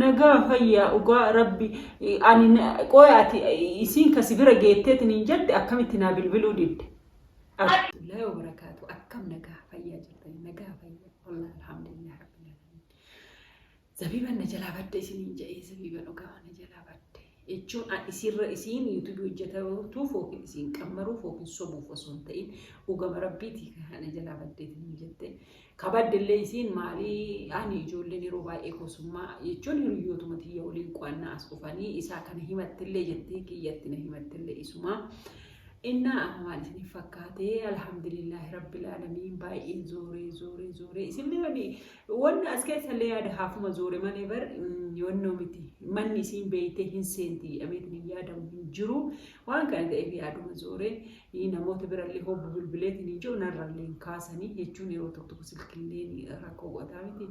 nagaa fayyaa ugaa rabbi ani qoyaati isiin kasibira geetteetiin jedhe akkamitti naa bilbiluu didde Alhamdulillah wa barakatuh akkam nagaa fayyaa jirtanii nagaa fayyaa wallahi alhamdulillah rabbil alamin zabiban najala badde isiniin jedhee zabiban ugaa najala badde jechuun isirra isiin YouTube hojjetatu fookin isiin qammaruu fookin sobuuf osoo hin ta'in ugama rabbiiti kana najala badde isiniin jette kabaddellee isiin maalii ani ijoolleen yeroo baay'ee kosummaa jechuun hiriyootuma tiyya waliin qo'annaa as dhufanii isaa kana himattillee jettee kiyyatti na himattillee isuma inna amaal isin fakkaate alhamdulillah rabbil alamin baay'ee zoore isinni wanni as keessallee yaada haafuma zoore malee bar yonnoo miti manni isin beeyte hin seenti ameetiin yaadamu hin jiru waan kana ta'eef yaaduma zoore namoota birallee hobbu bilbileetiin hin jiru narrallee kaasanii jechuun yeroo tokko silkilleen rakkoo qotaa miti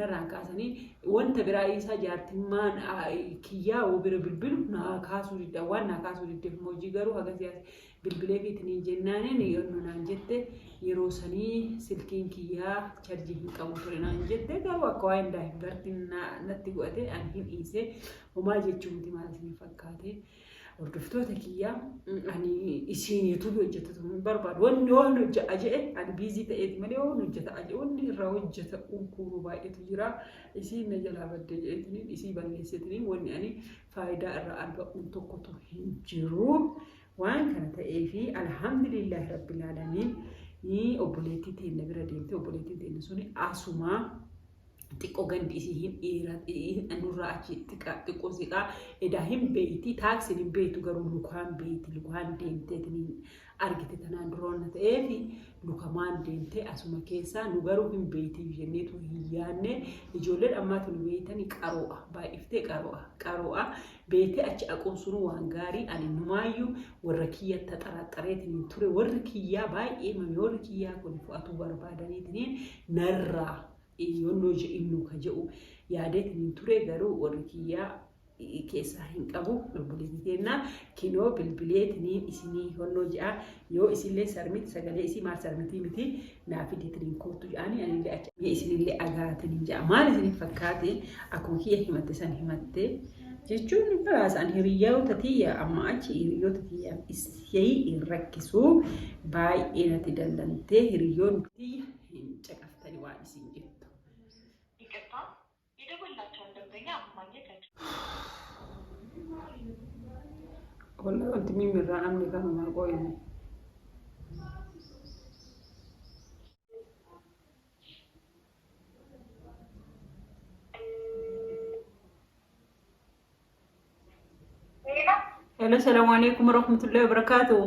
narraan kaasanii wanta biraa isaa jaartimmaan kiyyaa bira bilbilu na kaasuu didda waan na kaasuu diddeef hojii garuu hagasiyaas bilbilee fiitiin jennaaniin yonnoo naan jette yeroo sanii silkiin kiyyaa charjii hin qabu ture naan jette garuu akka waa hindaa hin gartiin natti godhate ani hin dhiise homaa jechuun miti maal isin fakkaate hordoftoota kiyyaa ani isiin YouTube hojjetatu barbaadu wanni waan hojjeta jedhe ani biizii ta'eeti malee waan hojjeta jedhe wanni irraa hojjeta unkuru baay'eetu jira isiin na jalaa badde jedheetiniin isii balleessetiniin wanni ani faayidaa irraa argamu tokkotu hin jiru waan kana ta'eefi alhamdulillah rabbil alamin ni obboleettii teenya bira deemte obboleettiin teenya suni asuma xiqqoo gandi isii hin dheeraa nurraa achi xiqqoo siqaa edaa hin beeyti taaksiin hin beeytu garuu lukaan beeyti lukaan deemteetiin argite tanaan duroonna ta'eefi lukamaan deemte asuma keessaa nu garuu hin beeyti jenneetu hin yaanne ijoolleen ammaatu nu beeytanii qaroo'a baay'iftee qaroo'a beete achi aquun sunu waan gaarii ani numaayyuu warra kiyyatta xaraxareetiin ture warra kiyyaa baay'ee mami warra kiyyaa kun fu'atuu barbaadaniitiin narraa yonnoo jedhinu ka jedhu yaadeetiin ture garuu warra kiyyaa keessaa hin qabu obboleettii teenya kinoo bilbileetiin isinii yonnoo jedha yoo isinillee sarmiti sagalee isii maal sarmitii miti naafideetiin kootu jedhanii anillee achi isinillee agaatiin jedha maal isin fakkaate akkuma kiyya himatte san himatte jechuun baraasaan hiriyoota tiyya amma achi hiriyoota tiyya isii hin rakkisu baay'ee natti dallantee hiriyoon tiyya hin caqaftani waan isin jettu. والله أنت مين من رأمني كانوا مرقوين hello السلام عليكم ورحمة الله وبركاته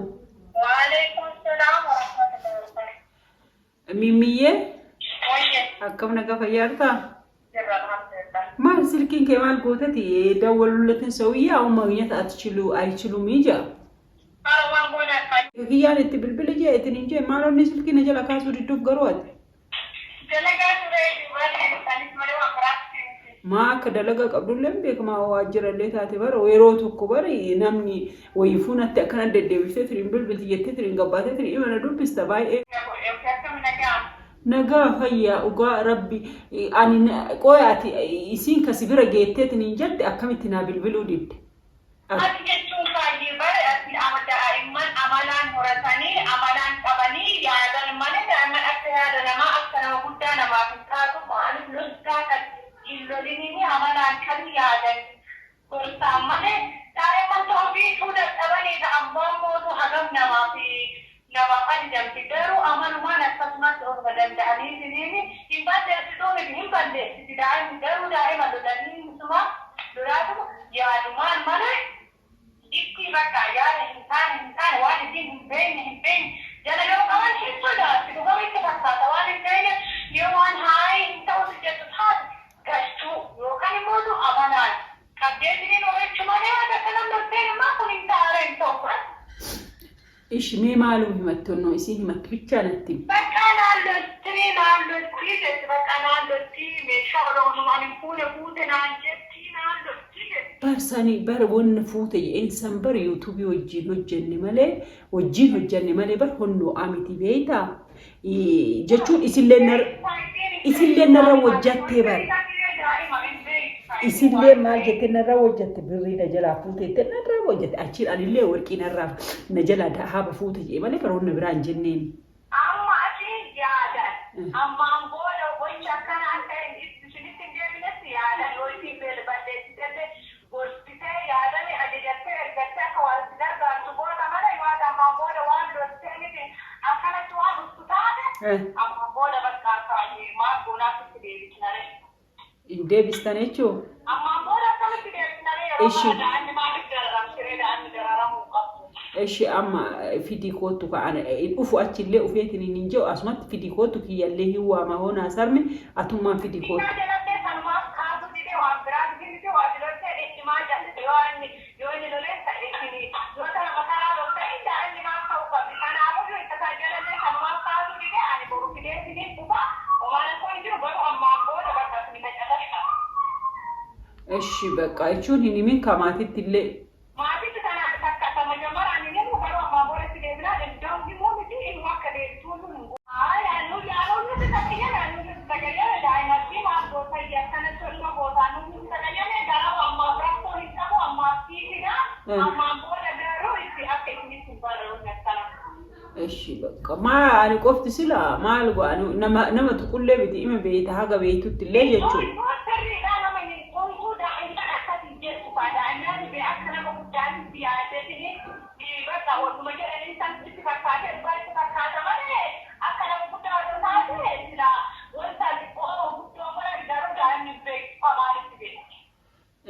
وعليكم السلام ورحمة الله وبركاته ميمية وين أكمل كفيارتا الحمد لله ما سلكين كمان قوتتي دولوا لكن سوية أو ما أيشلو ميجا هي يعني تبلبل جاء تنجي ما لو نسلكين نجلا كاسو ردوب قروات ما كدلقا قبل لهم بيك ما هو أجر اللي تعتبر ويروتو كبر ينامني ويفون التأكنا ددي بيسترين بلبل تيجترين قباتترين إيمان أدوب بيستباي nagaa fayyaa ugaa rabbi ani qoyaati isiin kasibira geetteetiin jedhe akkamitti naa bilbiluu didde ati jechuun baay'ee bare ati daa'imman amalaan horatanii amalaan qabanii yaadan malee daa'imman akka yaada namaa akka nama guddaa namaaf hin taatu maaliif loltaa kan illolinii amalaan kan yaadan gorsaan malee daa'imman ta'uufii tuuda qabanii ammoo mootu hagam namaaf nama ajjamti garuu amanumaan akkasumas of danda'anii siniini hin balleessituun hin balleessiti daa'imni garuu daa'ima lolanii misuma lolaatu yaadumaan malee itti bakka yaada hin taane waan isin hin beekne jala yoo qaban hin sodaatti dhugama itti fakkaata waan hin beekne yoo waan haayii hin ta'utu jettu taate gashtuu yookaan immoo amanaan qabdeetiniin oolchu malee waan akka namnolteen immoo kun hin taare hin tokko إيش مي معلوم همتونو إسيه همت بيتشالتي. بكان على الترين على الترين بكان على الترين شغلهم عن فوتنا عن جتين على الترين. برساني ون فوتي إنسان بر يوتيوب وجين ماله وجين ماله بر هنو عمتي بيتا. جتشو إسيلنا وجت بر. isillee maal jettee narraa hojjette birrii na jalaa fuute narraa hojjette achiin anillee warqii narraa na jalaa haaba fuute jee malee baroonni biraan jenneen. Amma achiin yaadan ammaan booda gocha akkanaa ta'e isinitti hin deebinetti yaadan yoo isin balleessitee gorsitee yaadame ajajattee ergattee akka waan si gargaartu booda malee waan ammaan booda waan dursitee miti akkanatti waan dhuftu taate ammaan booda bakka kaayee maal goonaaf itti deebisnare. Deebistan jechuun. Ammaan booda akkamitti deebisnare yeroo baada ani maaliif dararamsiree daa'imni dararamuu qabdu. Eshi amma fidii kootu ka'ana dhufu achillee ufeetiin hin jiru asumatti fidii kootu kiyyallee hin waama hoonaa sarme atummaan fidii kootu. Eshi bakka jechuun hin himin kamaatitti illee. Maatiitti kanaaf takka sama jamaraan inni garuu ammaa boodatti deebinaa danda'u immoo miti inni akka deebituun hin yaaduu nuti tajaajila nuti tajaajila daa'imatti maal goota akkanatti olma gootaa nuti tajaajila garuu ammaa rakkoo hin qabu ammaa fiisidha ammaa booda garuu itti akka inni hin barreeffamne akkana. Eshi bakka maal qofti sila maal go'anu nama tuqullee biti ima beeyta haga beeytutti illee jechuudha.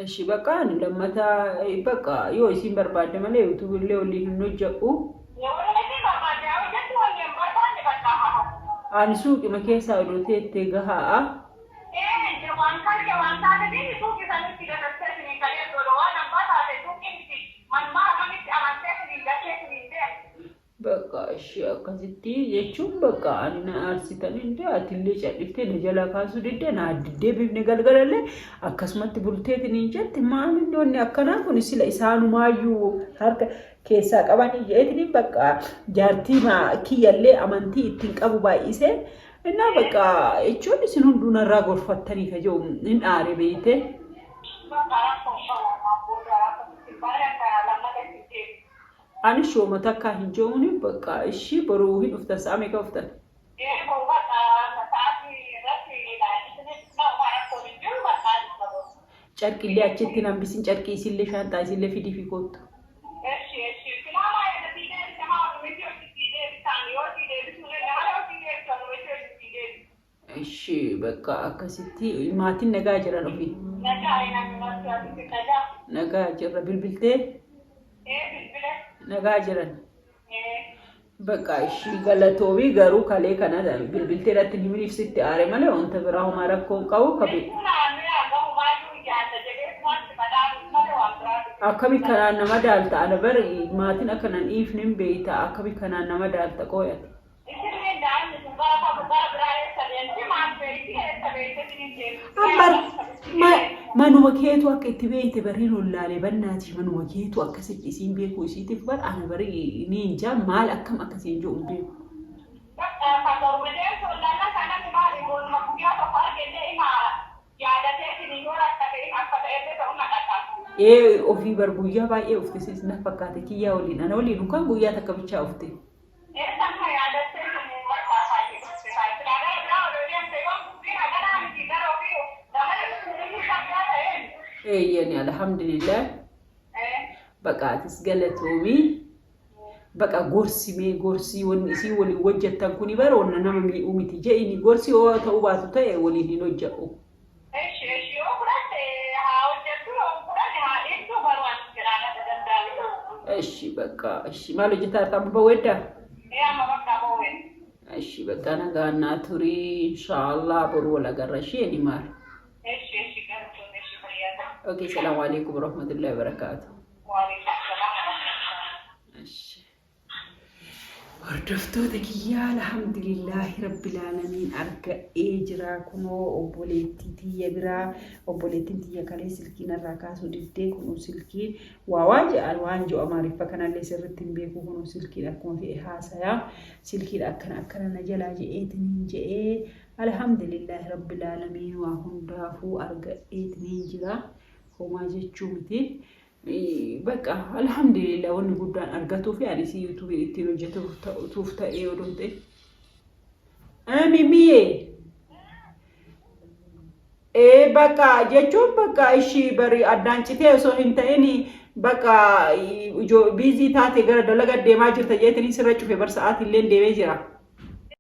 Eshi bakka lammata bakka yoo isin barbaadde malee yuutuubillee waliin hin hojjedhu. Ani suuqima keessaa odoo teettee gahaa. Bakka ishee akkasitti jechuun bakka ani na aarsitanii atillee cadhiftee na jalaa kaasuu didde na diddee bifne galgalallee akkasumatti bulteetiin hin jette maamilloonni akkanaa kun sila isaanumaayyuu harka keessaa qabanii jeetiin bakka jaartii kiyyallee amantii ittiin qabu baay'isee innaa bakka jechuun isin hunduu narraa gorfattanii ka jiru hin aare beeyte. Ani shooma takka hin joomne bakka ishii boruu hin dhuftan sa'a meeqa dhuftan? Carqillee achitti nambisin carqii isillee shaantaa isillee fidii fi kootu. Ishii bakka akkasitti maatiin nagaa jiran ofii. Nagaa jirra bilbiltee? Nagaa jiran. Bakka ishii galatoobii garuu kalee kana bilbiltee irratti himniif sitti aare malee wanta biraa homaa rakkoo qabu qabe. Akkami kanaan nama daalta ana bari maatiin akkanaan dhiifnin beeyta akkami kanaan nama daalta qooyate. Manuma keetu akka itti beeyte barii lollaalee bannaati manuma keetu akkasitti isiin beeku isiitiif bar ana barii ni injaa maal akkam akkasiin jiru beeku. Ofii bar guyyaa baay'ee uffisiis na fakkaate kiyyaa waliin ana waliin kan guyyaa takka bichaa ufte. Yani alhamdulillah baqaatis galatoomi baqa gorsi wanni isii waliin hojjettan kuni bara wanna nama mi'uu miti je'ini gorsi yoo ta'uu baatu ta'e waliin hin hojjedhu. Eshi bakka eshi maal hojjetaa ta'an bawedda? Eshi bakka nagaa turii inshallah boru wala garra ishee maal. اوكي السلام عليكم ورحمه الله وبركاته. وعليكم السلام. هردفتوتك يا الحمد لله رب العالمين ارجع اجرا كنو اوبوليتي تي برا اوبوليتي تي كالي سلكينا راكاسو ديتي كنو سلكي واواجي الوانجو اماريفا كان لي سرتين بيكو كنو سلكي اكون في حاسيا سلكي اكن نجلا جي اتنين جي alhamdulillah rabbil alamin waa hundaafuu argadheetni jira homaa jechuu miti bakka alhamdulillah wanni guddaan argatu fi ani si youtube ittiin hojjetuuf ta'ee odoon ta'e mimiye bakka jechuun bakka ishii bari addaan citee osoo hin ta'in bakka biizii taate gara dalaga deemaa jirta jeetanii sirra cufe bar sa'aatii illee deemee jira